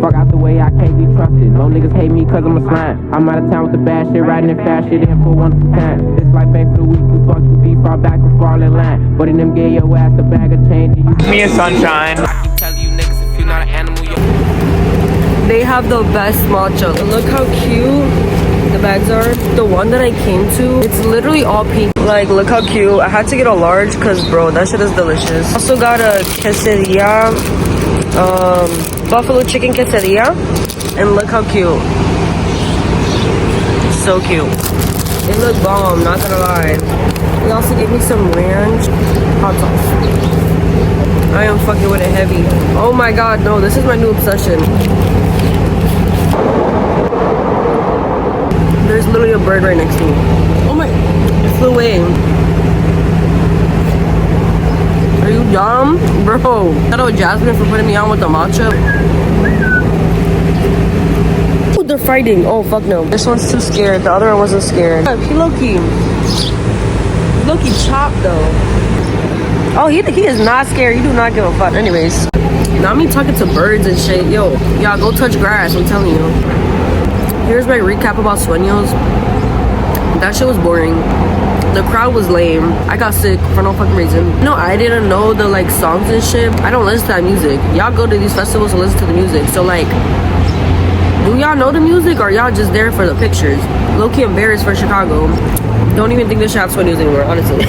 Fuck out the way, I can't be trusted. Low niggas hate me cause I'm a slime. I'm out of town with the bad shit, riding in fast shit in for a wonderful time. This life ain't for the weak, you fuck, you be far back and fall in line. But in them gay your ass a bag of change. Me and Sunshine. I keep telling you niggas if you're not an animal, They have the best matcha. Look how cute the bags are. The one that I came to, it's literally all pink. Like, look how cute. I had to get a large because, bro, that shit is delicious. Also got a quesadilla, buffalo chicken quesadilla. And look how cute. So cute. It looked bomb, not gonna lie. They also gave me some ranch hot sauce. I am fucking with it heavy. Oh my god, no, this is my new obsession. There's literally a bird right next to me. Oh my, it flew away. Are you dumb? Bro. Shout out Jasmine for putting me on with the matcha. Oh, they're fighting. Oh, fuck no. This one's too scared. The other one wasn't scared. He low-key chopped though. Oh, he is not scared. He do not give a fuck. Anyways, now me talking to birds and shit. Yo, y'all go touch grass. I'm telling you. Here's my recap about Sueños. That shit was boring. The crowd was lame. I got sick for no fucking reason. No, I didn't know the like songs and shit. I don't listen to that music. Y'all go to these festivals to listen to the music. So like, do y'all know the music or y'all just there for the pictures? Low-key embarrassed for Chicago. Don't even think they should have Sueños anymore, honestly.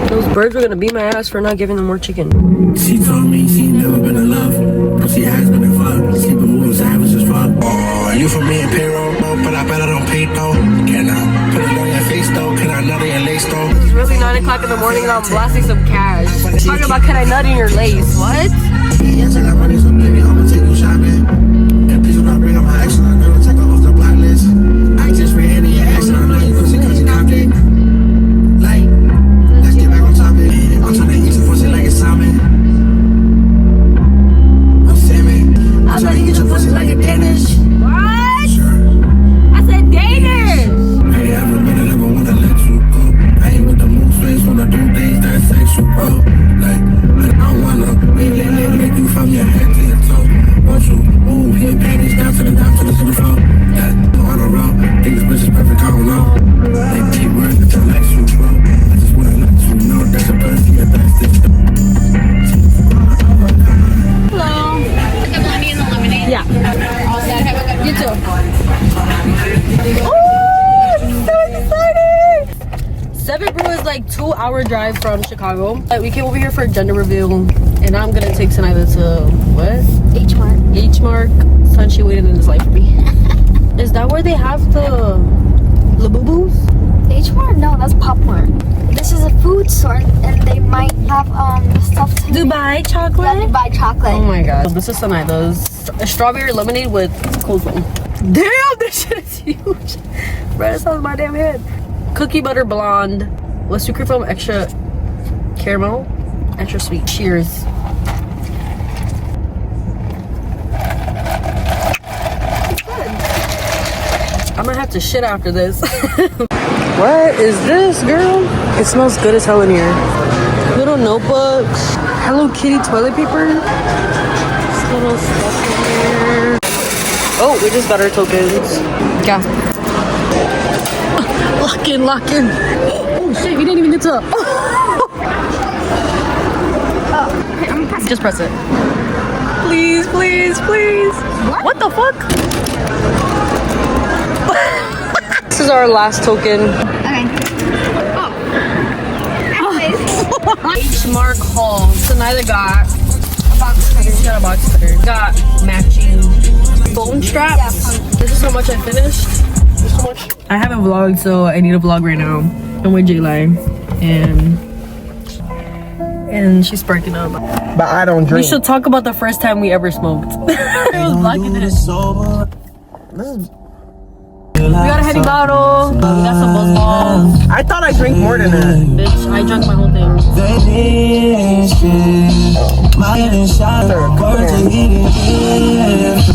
Those birds were gonna beat my ass for not giving them more chicken. She told me she never been in love, but she has been in fuck. She been moving savage as fuck. Oh, you for me and payroll, but I bet I don't pay though. Can I put it on your face though? Can I nut in your lace though? It's really 9 o'clock in the morning and I'm blasting some cash. Talking about can I nut in your lace? What? Yes, I got money, so baby, I'ma take you shopping. And please do not bring up my action, I'm gonna take her off the blacklist. I just ran into your action, I'm not even pussy cause you copped it. Like, let's get back on topic. I'm trying to eat some pussy like it's salmon. I'm salmon. I'm trying to eat your pussy like a Danish. What? Sure. I said Danish. Hey, every minute I wanna let you go. I ain't with the moon face when I do things that sexual, bro. Like, I wanna make you from your head to your toe. Want you move your panties down to the floor. Yeah, on a roll. Think this bitch is perfect, I don't know. They keep words that you like you, bro. I just wanna let you know that's a pussy and that's this. Hello. The blondie and the lemonade. Yeah. All set. Have a good one. You too. Oh, so excited! Seven Brew is like 2-hour drive from Chicago. We came over here for a gender reveal, and I'm gonna take Sanida to what? H Mart. H Mart. Sunshi waited in his life for me. Is that where they have the Labubu's? H Mart? No, that's Pop Mart. This is a food store, and they might have stuff to Dubai chocolate? Yeah, Dubai chocolate. Oh my god. This is Sanida's strawberry lemonade with coleslaw. Damn, this shit is huge. Bro, this sounds my damn head. Cookie butter blonde with sweet foam, extra caramel, extra sweet. Cheers. I might have to shit after this. What is this, girl? It smells good as hell in here. Little notebooks. Hello Kitty toilet paper. This little stuff in here. Oh, we just got our tokens. Yeah. Lock in, lock in. Oh shit, we didn't even get to. Oh, okay, I'm gonna press it. Just press it. Please, please, please. What the fuck? This is our last token. Okay. Oh. Anyways. H Mark Hall. So neither got A box cutter. she got a box cutter. Got matching phone straps. Yeah, phone. This is how much I finished. This is how much. I haven't vlogged, so I need a vlog right now. I'm with J-Line. And she's sparking up. But I don't We drink. should talk about the first time we ever smoked. It was vlogging this. We got a Henny bottle. We got some buzz balls. I thought I drank more than that. Bitch, I drank my whole thing.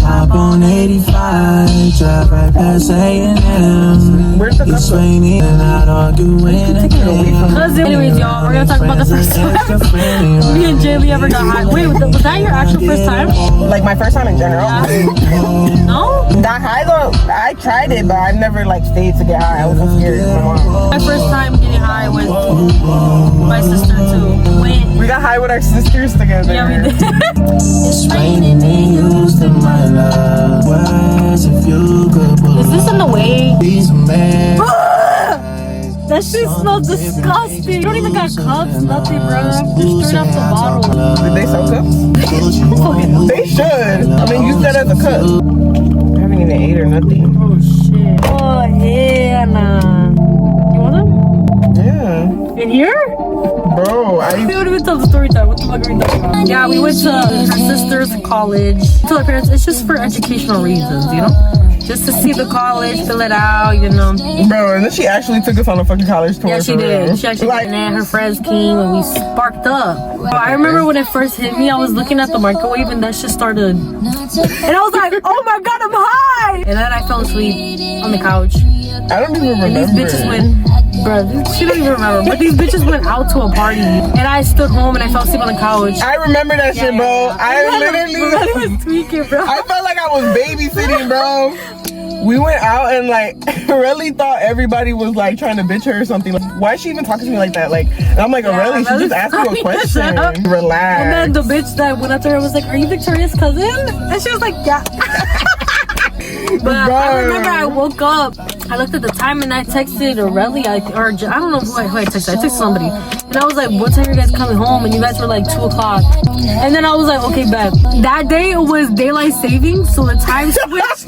Hop on 85, drive right past A&M. Where's the cup? Explaining and not arguing again. Cousin. Anyways, y'all, we're gonna talk about the first time me and Jaylee ever got high. Wait, was that your actual first time? Like my first time in general. No? That high though, I tried it, but I've never like stayed to get high. I was so scared. My first time getting high with my sister too. When? We got high with our sisters together. Yeah, we did. It's raining and used to my love. Words if you could Is this in the way? be some man. That shit smells disgusting. You don't even got cups, nothing, bro. Just straight off the bottle. Did they sell cups? They should. I mean, use that as a cup. I haven't even ate or nothing. Oh shit. Oh hell nah. You want them? Yeah. In here? Bro, We would even tell the story time. What the fuck are we talking about? Yeah, we went to her sister's college. To her parents, it's just for educational reasons, you know? Just to see the college, fill it out, you know. Bro, and then she actually took us on a fucking college tour. Yeah, she for real. did. She actually like, and then her friends came and we sparked up. I remember when it first hit me, I was looking at the microwave and that shit started. And I was like, oh my god, I'm high! And then I fell asleep on the couch. I don't even remember. These bitches went, bro, she don't even remember, but these bitches went out to a party. And I stood home and I fell asleep on the couch. I remember that shit, bro. I literally was tweaking, bro. I felt like I was babysitting, bro. We went out and like really thought everybody was like trying to bitch her or something. Like, why is she even talking to me like that? Like, and I'm like, Aurelie, she just asked you a question. Relax. And then the bitch that went up to her was like, are you Victoria's cousin? And she was like, yeah. But I remember I woke up, I looked at the time and I texted Aurelie, I don't know who I texted. I texted somebody. And I was like, what time are you guys coming home? And you guys were like 2 o'clock. And then I was like, okay, bet. That day it was daylight savings, so the time switched.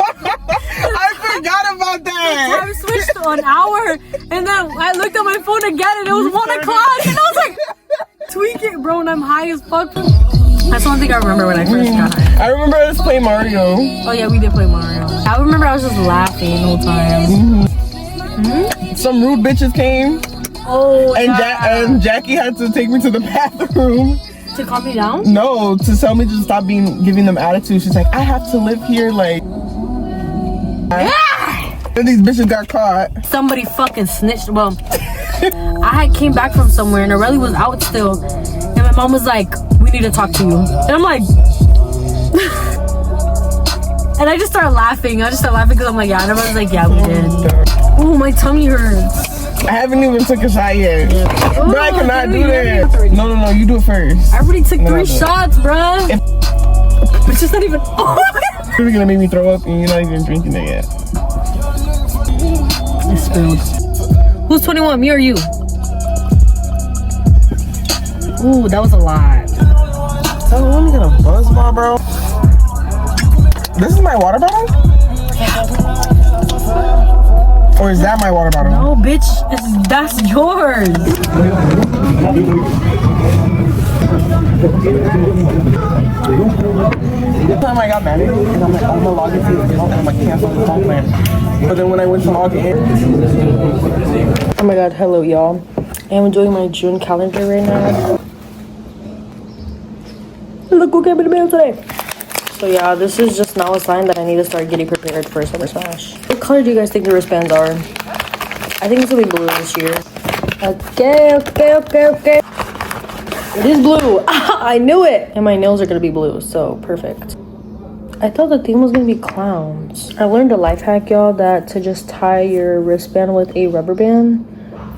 I forgot about that. The time switched to an hour. And then I looked at my phone again and it was 1 o'clock. And I was like, tweak it, bro. And I'm high as fuck. That's one thing I remember when I first got high. I remember us playing Mario. Oh yeah, we did play Mario. I remember I was just laughing the whole time. Some rude bitches came. Oh, and, yeah. and Jackie had to take me to the bathroom. To calm me down? No, to tell me to stop giving them attitude. She's like, I have to live here, like. And these bitches got caught. Somebody fucking snitched. Well, I had came back from somewhere and Aurelie was out still. And my mom was like, we need to talk to you. And I'm like, and I just started laughing. because I'm like, yeah. And everyone's like, yeah, we did. Oh, my tummy hurts. I haven't even took a shot yet. Yeah. But I cannot do that. that. No, you do it first. I already took No, 3 I don't. shots, bruh. It's just not even. You're gonna make me throw up and you're not even drinking it yet. It spilled. Who's 21, me or you? Ooh, that was a lot. So let me get a buzz ball, bro. This is my water bottle? Or is that my water bottle? No, bitch, that's yours. The time I got married, and I'm like, I'm gonna log into the account and I'm like, cancel the phone plan. But then when I went to log in. Oh my god, hello y'all. I'm doing my June calendar right now. Look who came in the mail today. So yeah, this is just now a sign that I need to start getting prepared for Summer Smash. What color do you guys think the wristbands are? I think it's gonna be blue this year. Okay. It is blue. I knew it. And my nails are gonna be blue, so perfect. I thought the theme was gonna be clowns. I learned a life hack, y'all, that to just tie your wristband with a rubber band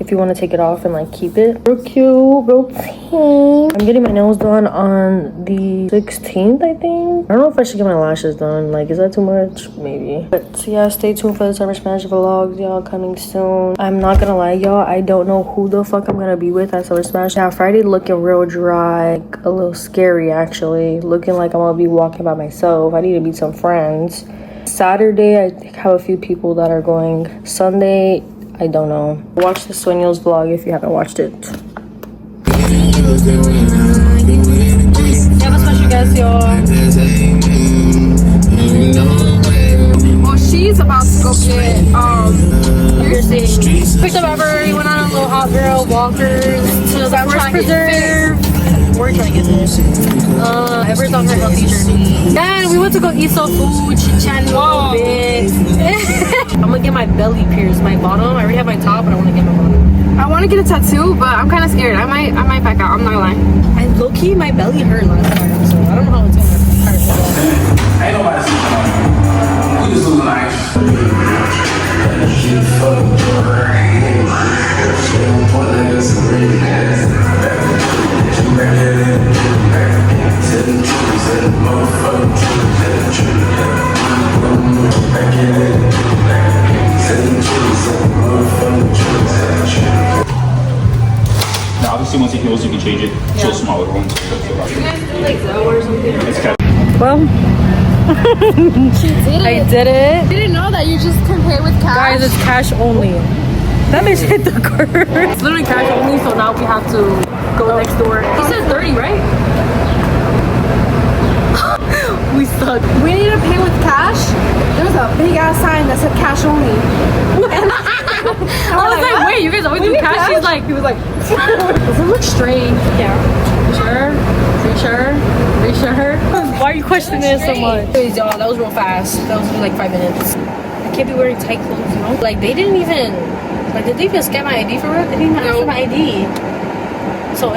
if you want to take it off and like keep it. Real cute, real tame. I'm getting my nails done on the 16th, I think. I don't know if I should get my lashes done. Like, is that too much? Maybe. But yeah, stay tuned for the Summer Smash vlogs, y'all, coming soon. I'm not gonna lie, y'all, I don't know who the fuck I'm gonna be with at Summer Smash. Now, Friday looking real dry, like, a little scary actually. Looking like I'm gonna be walking by myself. I need to meet some friends. Saturday, I have a few people that are going. Sunday, I don't know. Watch the Sueños vlog if you haven't watched it. Yeah, let's watch you guys, y'all. Well, she's about to go get piercing. Picked up everrr. We went on a little hot girl walkers to the Forest Preserve. we're trying to get this. Ever's on her healthy journey. Then we went to go eat some food, chit-chat a little bit. I'm gonna get my belly pierced, my bottom. I already have my top, but I want to get my bottom. I want to get a tattoo, but I'm kind of scared. I might back out. I'm not gonna lie. I low-key, my belly hurt last time, so I don't know how it's gonna hurt. Ain't nobody sleeping. We just losing ice. Now, obviously, once it heals, you can change it to a smaller one. It's kind of Well, She did it. I did it. Didn't know that you just can pay with cash. Guys, it's cash only. That bitch hit the curve. It's literally cash only, so now we have to go next door. He said 30, right? We suck. We need to pay with cash. There was a big ass sign that said cash only. I was like, wait, you guys always do cash? He was like, does it look strange? Yeah. Sure? Are you sure? Why are you questioning it so much? Anyways, y'all, that was real fast. That was like 5 minutes. I can't be wearing tight clothes, you know? Like, did they even scan my ID for real? They didn't even ask for my ID. So,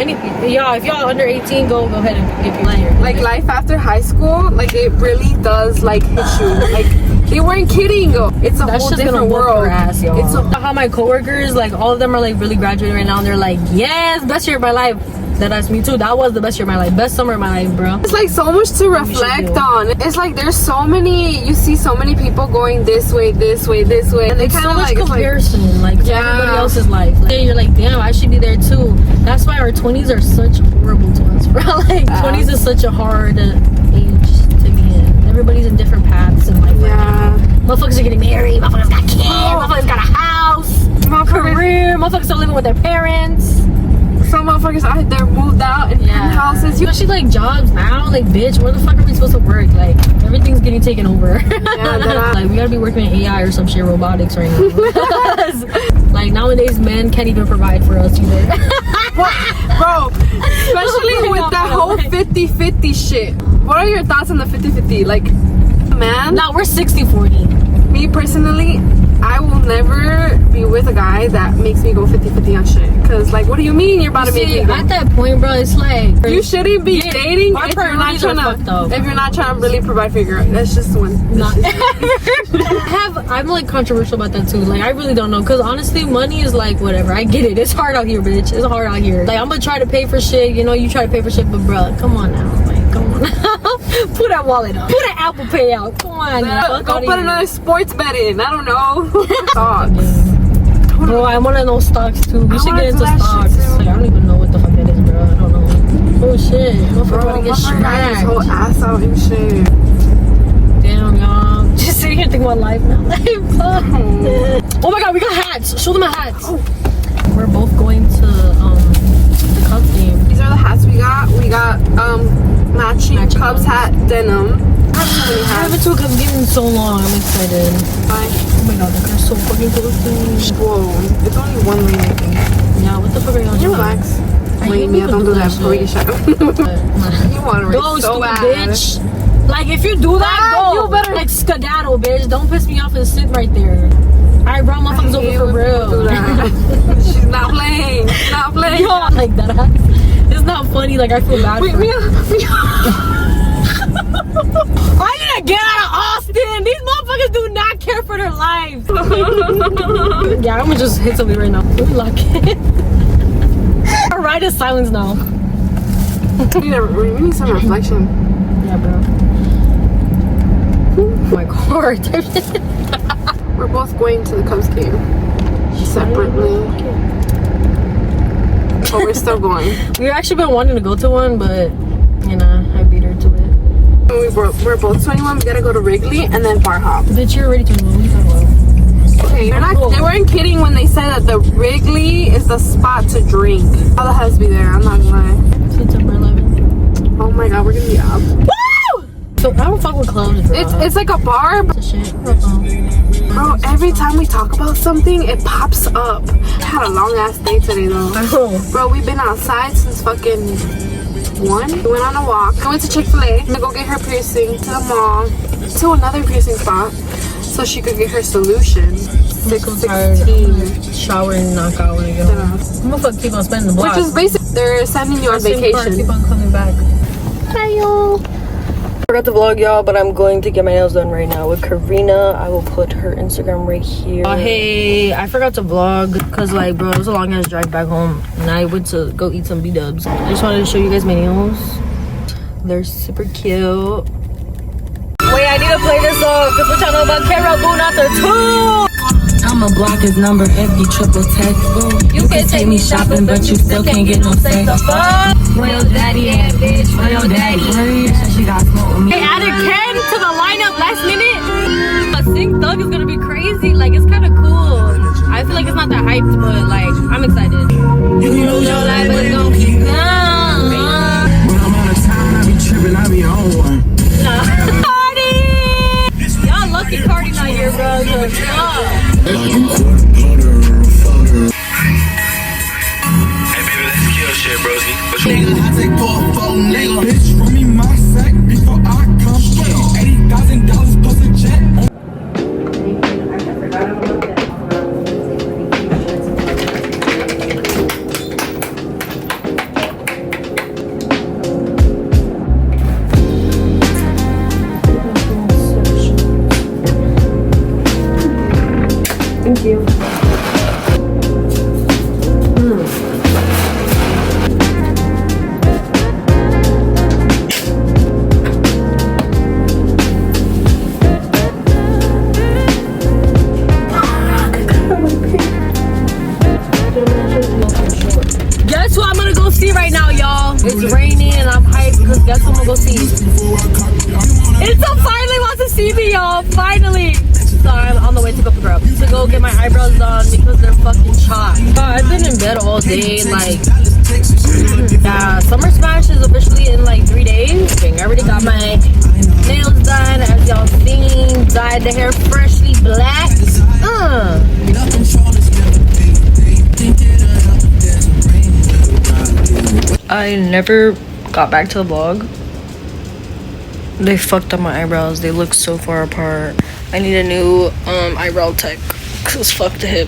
y'all, if y'all under 18, go ahead and get your life. Like life after high school, like it really does like hit you. Like they weren't kidding. It's a That's whole just gonna different whoop world. her ass, y'all. It's a how my coworkers, like all of them are like really graduating right now, and they're like, yes, best year of my life. That's me too. That was the best year of my life. Best summer of my life, bro. It's like so much to reflect on. It's like there's so many. You see so many people going this way, and they It's kind so of much like comparison, like to Yeah. everybody else's life. Like, you're like, damn, I should be there too. That's why our 20s are such horrible to us, bro. Like 20s is such a hard age to be in. Everybody's in different paths in life. Right now. Motherfuckers are getting married. Motherfuckers got kids. Motherfuckers got a house. Career. Motherfuckers are living with their parents. Some motherfuckers out there moved out in houses. Especially like jobs now, like bitch, where the fuck are we supposed to work? Like everything's getting taken over. Like we gotta be working in AI or some shit, robotics right now. Like nowadays, men can't even provide for us either. Bro, especially with that whole 50-50 shit. What are your thoughts on the 50-50? Like, man, Now we're 60-40. me personally, I will never be with a guy that makes me go 50-50 on shit. Cause like, what do you mean you're about to make See, me go? at that point, bro, it's like You shouldn't be dating our if you're not priorities are fucked up. trying to. If you're not trying to really provide for your girl. That's just one. I'm like controversial about that too. Like I really don't know, cause honestly, money is like whatever. I get it. It's hard out here, bitch. It's hard out here. Like I'm gonna try to pay for shit. You know, you try to pay for shit, but bro, come on now. Like come on now. Put that wallet up. Put that Apple Pay out. Come on. Now. Go put another sports bet in. I don't know. Stocks. Bro, I want to know stocks too. We should wanna get into do that stocks. shit too. Like, I don't even know what the fuck that is, bro. I don't know. Oh shit. Motherfucker about to get Got his smacked. whole ass out and shit. Damn, y'all. Just sitting here thinking about life now. Like, fuck. Oh my god, we got hats. Show them our hats. Oh. We're both going to the Cubs game. These are the hats we got. We got matching Cubs hat denim. I haven't to a Cubs game in so long. I'm excited. Fine. Oh my god, they're so fucking close to me. Whoa, it's only one lane, I think. Yeah, what the fuck are you on? Can you relax? I Wait, hate Mia, people don't do that shit. before we get shot. You want to Go, race so stupid bad. bitch. Like, if you do that, go. you better- like skedaddle, bitch. Don't piss me off and sit right there. Alright, bro, motherfuckers over for real. Do that. She's not playing. She's not playing. Yo, like that. It's not funny. Like I feel bad. Wait, for Mia. I need to get out of Austin. These motherfuckers do not care for their lives. Yeah, I'm gonna just hit somebody right now. Let me lock it. Our ride is silence now. We need some reflection. Yeah, bro. Oh my god. We're both going to the Cubs game separately. But we're still going. We've actually been wanting to go to one, but you know, I beat her to it. We're both 21. We gotta go to Wrigley and then bar hop. Bitch, you're already 21. What are you talking about? Okay, they weren't kidding when they said that the Wrigley is the spot to drink. All has to be there. I'm not gonna lie. September 11th. Oh my god, we're gonna be up. So I don't fuck with clubs, bro. It's like a bar, but shit. bro, every time we talk about something, it pops up. I had a long ass day today though. Bro, we've been outside since fucking 1. We went on a walk. I went to Chick-fil-A to go get her piercing, to the mall, to another piercing spot, so she could get her solution. 6:16. Showering, knock out when I get home. I'm gonna fuck keep on spending the block. Which is basically they're sending you on vacation. Keep on coming back. Hello. I forgot to vlog y'all, but I'm going to get my nails done right now with Karina. I will put her Instagram right here. Hey, I forgot to vlog because like bro, it was a long ass drive back home and I went to go eat some B-dubs. I just wanted to show you guys my nails. They're super cute. Wait, I need to play this song because what y'all know about Caribou not their two. I'ma block his number if you triple text. You can take me shopping, but you still can't get no sex. Real daddy, yeah, bitch, real daddy. She got smoke with me. They added Ken to the lineup last minute. A Sing Thug is gonna be crazy. Like it's kind of cool. I feel like it's not that hyped, but like I'm excited. You can lose your life, but it's gonna keep going. When I'm out of town, I be tripping, I be on one. Cardi! Y'all lucky Cardi not here, bro. Yo, stop. Like a quarter floater. Hey baby, let's kill shit, broski. What you Nigga, I take 4 nigga. Bitch, run me my sack before I come straight. $80,000 plus a jet. Thank you. Guess who I'm gonna go see right now, y'all? It's raining and I'm hyped because guess who I'm gonna go see? It's finally wants to see me, y'all. Finally. So I'm on the way to go pick her up to go get my eyebrows done because they're fucking chopped. I've been in bed all day, like, yeah, Summer Smash is officially in like 3 days. I already got my nails done, as y'all seen, dyed the hair freshly black. I never got back to the vlog. They fucked up my eyebrows. They look so far apart. I need a new eyebrow tech because fuck the hip.